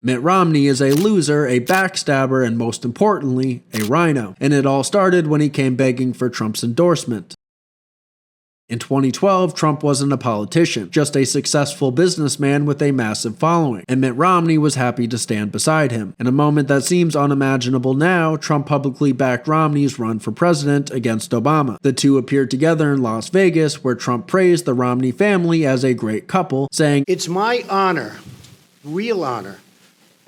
Mitt Romney is a loser, a backstabber, and most importantly, a RINO. And it all started when he came begging for Trump's endorsement. In 2012, Trump wasn't a politician, just a successful businessman with a massive following, and Mitt Romney was happy to stand beside him. In a moment that seems unimaginable now, Trump publicly backed Romney's run for president against Obama. The two appeared together in Las Vegas, where Trump praised the Romney family as a great couple, saying, "It's my honor, real honor,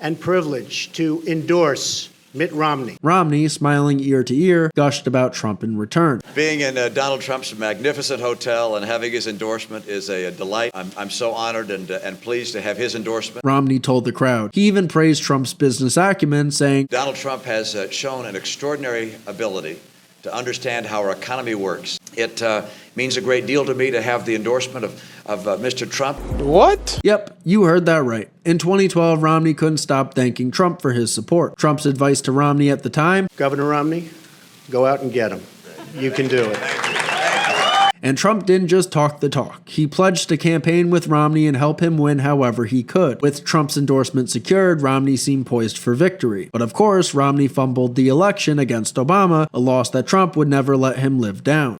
and privilege to endorse Mitt Romney." Romney, smiling ear to ear, gushed about Trump in return. Being in Donald Trump's magnificent hotel and having his endorsement is a delight. I'm so honored and pleased to have his endorsement. Romney told the crowd. He even praised Trump's business acumen, saying, "Donald Trump has shown an extraordinary ability to understand how our economy works. It means a great deal to me to have the endorsement of Mr. Trump." What? Yep, you heard that right. In 2012, Romney couldn't stop thanking Trump for his support. Trump's advice to Romney at the time, "Governor Romney, go out and get him. You can do it." And Trump didn't just talk the talk. He pledged to campaign with Romney and help him win however he could. With Trump's endorsement secured, Romney seemed poised for victory. But of course, Romney fumbled the election against Obama, a loss that Trump would never let him live down.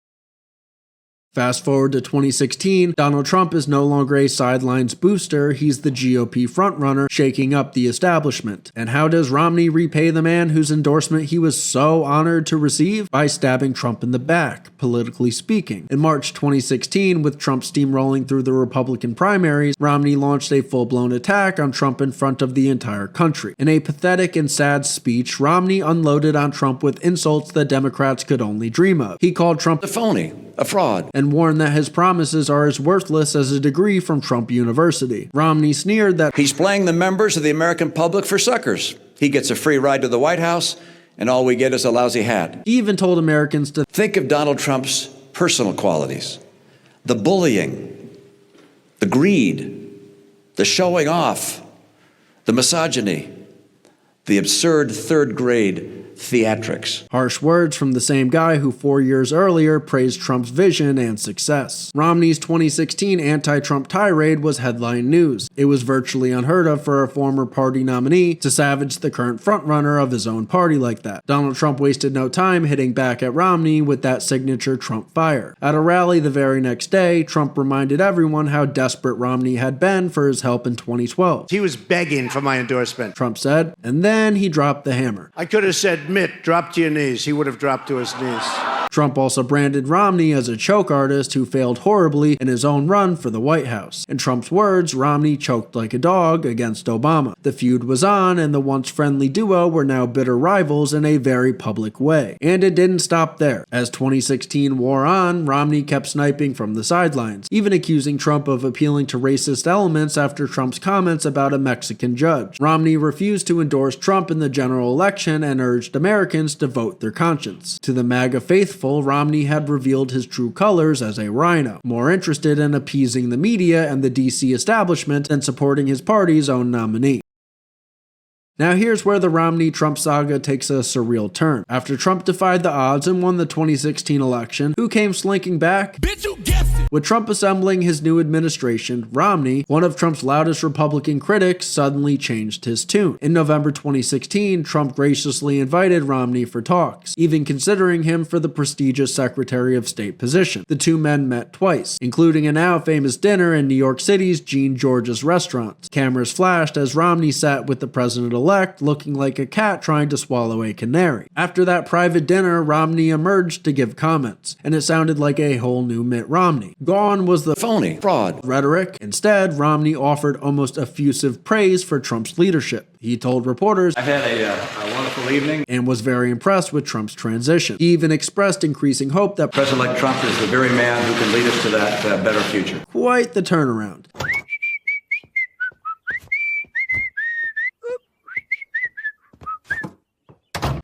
Fast forward to 2016, Donald Trump is no longer a sidelines booster, he's the GOP frontrunner, shaking up the establishment. And how does Romney repay the man whose endorsement he was so honored to receive? By stabbing Trump in the back, politically speaking. In March 2016, with Trump steamrolling through the Republican primaries, Romney launched a full-blown attack on Trump in front of the entire country. In a pathetic and sad speech, Romney unloaded on Trump with insults that Democrats could only dream of. He called Trump A phony, a fraud, and warned that his promises are as worthless as a degree from Trump University. Romney sneered that he's playing the members of the American public for suckers. He gets a free ride to the White House, and all we get is a lousy hat. He even told Americans to think of Donald Trump's personal qualities: the bullying, the greed, the showing off, the misogyny, the absurd third-grade theatrics. Harsh words from the same guy who 4 years earlier praised Trump's vision and success. Romney's 2016 anti-Trump tirade was headline news. It was virtually unheard of for a former party nominee to savage the current frontrunner of his own party like that. Donald Trump wasted no time hitting back at Romney with that signature Trump fire. At a rally the very next day, Trump reminded everyone how desperate Romney had been for his help in 2012. "He was begging for my endorsement," Trump said, and then he dropped the hammer. "I could have said, 'Mitt, drop to your knees.' He would have dropped to his knees." Trump also branded Romney as a choke artist who failed horribly in his own run for the White House. In Trump's words, Romney choked like a dog against Obama. The feud was on, and the once friendly duo were now bitter rivals in a very public way. And it didn't stop there. As 2016 wore on, Romney kept sniping from the sidelines, even accusing Trump of appealing to racist elements after Trump's comments about a Mexican judge. Romney refused to endorse Trump in the general election and urged Americans to vote their conscience. To the MAGA faithful, Romney had revealed his true colors as a RINO, more interested in appeasing the media and the DC establishment than supporting his party's own nominee. Now here's where the Romney-Trump saga takes a surreal turn. After Trump defied the odds and won the 2016 election, who came slinking back? Bitch, you guessed it! With Trump assembling his new administration, Romney, one of Trump's loudest Republican critics, suddenly changed his tune. In November 2016, Trump graciously invited Romney for talks, even considering him for the prestigious Secretary of State position. The two men met twice, including a now famous dinner in New York City's Gene George's restaurant. Cameras flashed as Romney sat with the president-elect looking like a cat trying to swallow a canary. After that private dinner, Romney emerged to give comments, and it sounded like a whole new Mitt Romney. Gone was the Phony, fraud rhetoric. Instead, Romney offered almost effusive praise for Trump's leadership. He told reporters, I've had a wonderful evening, and was very impressed with Trump's transition. He even expressed increasing hope that President-elect Trump is the very man who can lead us to that better future. Quite the turnaround.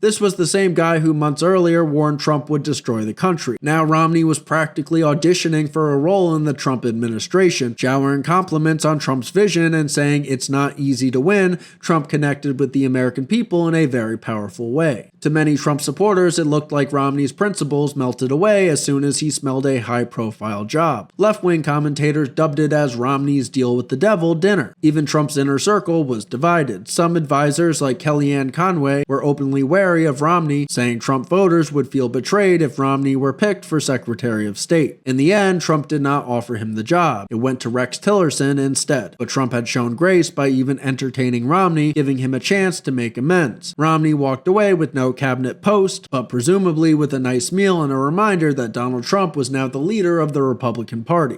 This was the same guy who months earlier warned Trump would destroy the country. Now Romney was practically auditioning for a role in the Trump administration, showering compliments on Trump's vision and saying it's not easy to win. Trump connected with the American people in a very powerful way. To many Trump supporters, it looked like Romney's principles melted away as soon as he smelled a high-profile job. Left-wing commentators dubbed it as Romney's deal with the devil dinner. Even Trump's inner circle was divided. Some advisors, like Kellyanne Conway, were openly wary of Romney, saying Trump voters would feel betrayed if Romney were picked for Secretary of State. In the end, Trump did not offer him the job. It went to Rex Tillerson instead. But Trump had shown grace by even entertaining Romney, giving him a chance to make amends. Romney walked away with no cabinet post, but presumably with a nice meal and a reminder that Donald Trump was now the leader of the Republican Party.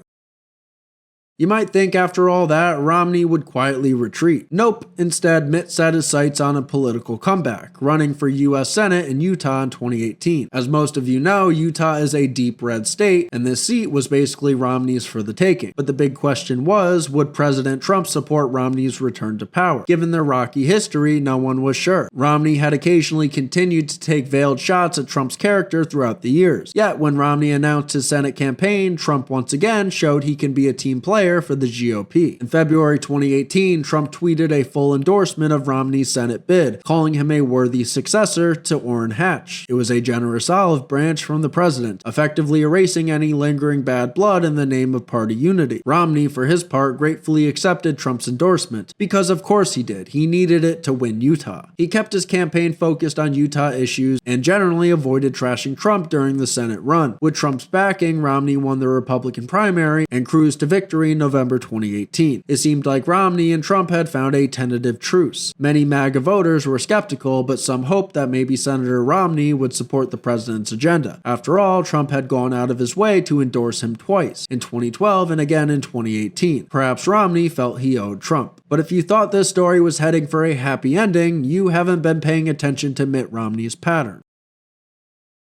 You might think after all that, Romney would quietly retreat. Nope. Instead, Mitt set his sights on a political comeback, running for U.S. Senate in Utah in 2018. As most of you know, Utah is a deep red state, and this seat was basically Romney's for the taking. But the big question was, would President Trump support Romney's return to power? Given their rocky history, no one was sure. Romney had occasionally continued to take veiled shots at Trump's character throughout the years. Yet, when Romney announced his Senate campaign, Trump once again showed he can be a team player for the GOP. In February 2018, Trump tweeted a full endorsement of Romney's Senate bid, calling him a worthy successor to Orrin Hatch. It was a generous olive branch from the president, effectively erasing any lingering bad blood in the name of party unity. Romney, for his part, gratefully accepted Trump's endorsement, because of course he did. He needed it to win Utah. He kept his campaign focused on Utah issues and generally avoided trashing Trump during the Senate run. With Trump's backing, Romney won the Republican primary and cruised to victory in November 2018. It seemed like Romney and Trump had found a tentative truce. Many MAGA voters were skeptical, but some hoped that maybe Senator Romney would support the president's agenda. After all, Trump had gone out of his way to endorse him twice, in 2012 and again in 2018. Perhaps Romney felt he owed Trump. But if you thought this story was heading for a happy ending, you haven't been paying attention to Mitt Romney's pattern.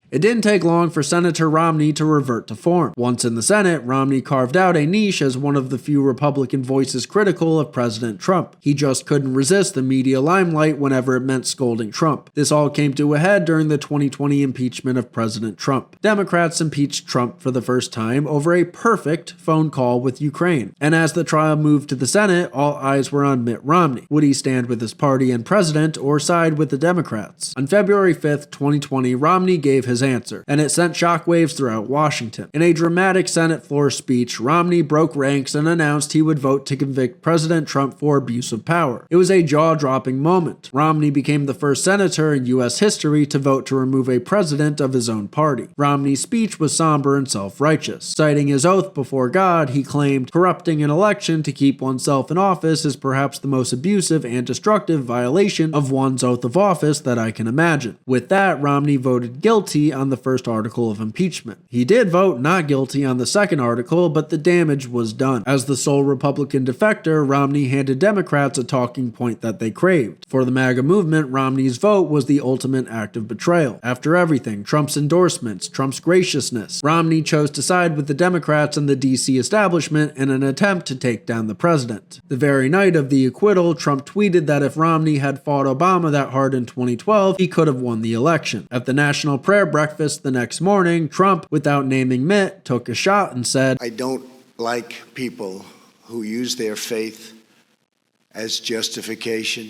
It didn't take long for Senator Romney to revert to form. Once in the Senate, Romney carved out a niche as one of the few Republican voices critical of President Trump. He just couldn't resist the media limelight whenever it meant scolding Trump. This all came to a head during the 2020 impeachment of President Trump. Democrats impeached Trump for the first time over a perfect phone call with Ukraine. And as the trial moved to the Senate, all eyes were on Mitt Romney. Would he stand with his party and president or side with the Democrats? On February 5th, 2020, Romney gave his answer, and it sent shockwaves throughout Washington. In a dramatic Senate floor speech, Romney broke ranks and announced he would vote to convict President Trump for abuse of power. It was a jaw-dropping moment. Romney became the first senator in U.S. history to vote to remove a president of his own party. Romney's speech was somber and self-righteous. Citing his oath before God, he claimed, "Corrupting an election to keep oneself in office is perhaps the most abusive and destructive violation of one's oath of office that I can imagine." With that, Romney voted guilty on the first article of impeachment. He did vote not guilty on the second article, but the damage was done. As the sole Republican defector, Romney handed Democrats a talking point that they craved. For the MAGA movement, Romney's vote was the ultimate act of betrayal. After everything, Trump's endorsements, Trump's graciousness, Romney chose to side with the Democrats and the DC establishment in an attempt to take down the president. The very night of the acquittal, Trump tweeted that if Romney had fought Obama that hard in 2012, he could have won the election. At the national prayer breakfast the next morning, Trump, without naming Mitt, took a shot and said, "I don't like people who use their faith as justification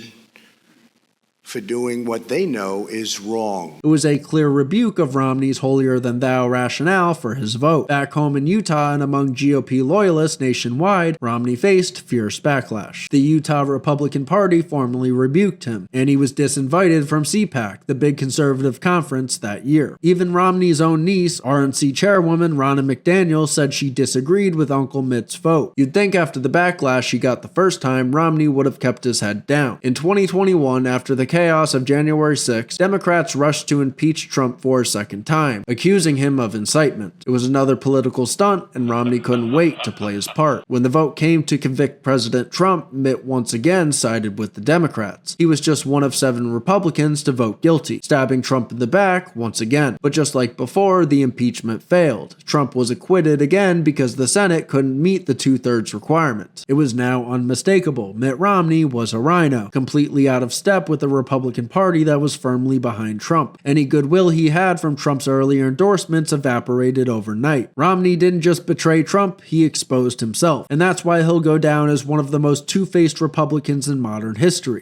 for doing what they know is wrong." It was a clear rebuke of Romney's holier-than-thou rationale for his vote. Back home in Utah and among GOP loyalists nationwide, Romney faced fierce backlash. The Utah Republican Party formally rebuked him, and he was disinvited from CPAC, the big conservative conference that year. Even Romney's own niece, RNC chairwoman Ronna McDaniel, said she disagreed with Uncle Mitt's vote. You'd think after the backlash he got the first time, Romney would have kept his head down. In 2021, after the chaos of January 6, Democrats rushed to impeach Trump for a second time, accusing him of incitement. It was another political stunt, and Romney couldn't wait to play his part. When the vote came to convict President Trump, Mitt once again sided with the Democrats. He was just one of 7 Republicans to vote guilty, stabbing Trump in the back once again. But just like before, the impeachment failed. Trump was acquitted again because the Senate couldn't meet the 2/3 requirement. It was now unmistakable. Mitt Romney was a RINO, completely out of step with the Republican Party that was firmly behind Trump. Any goodwill he had from Trump's earlier endorsements evaporated overnight. Romney didn't just betray Trump, he exposed himself. And that's why he'll go down as one of the most two-faced Republicans in modern history.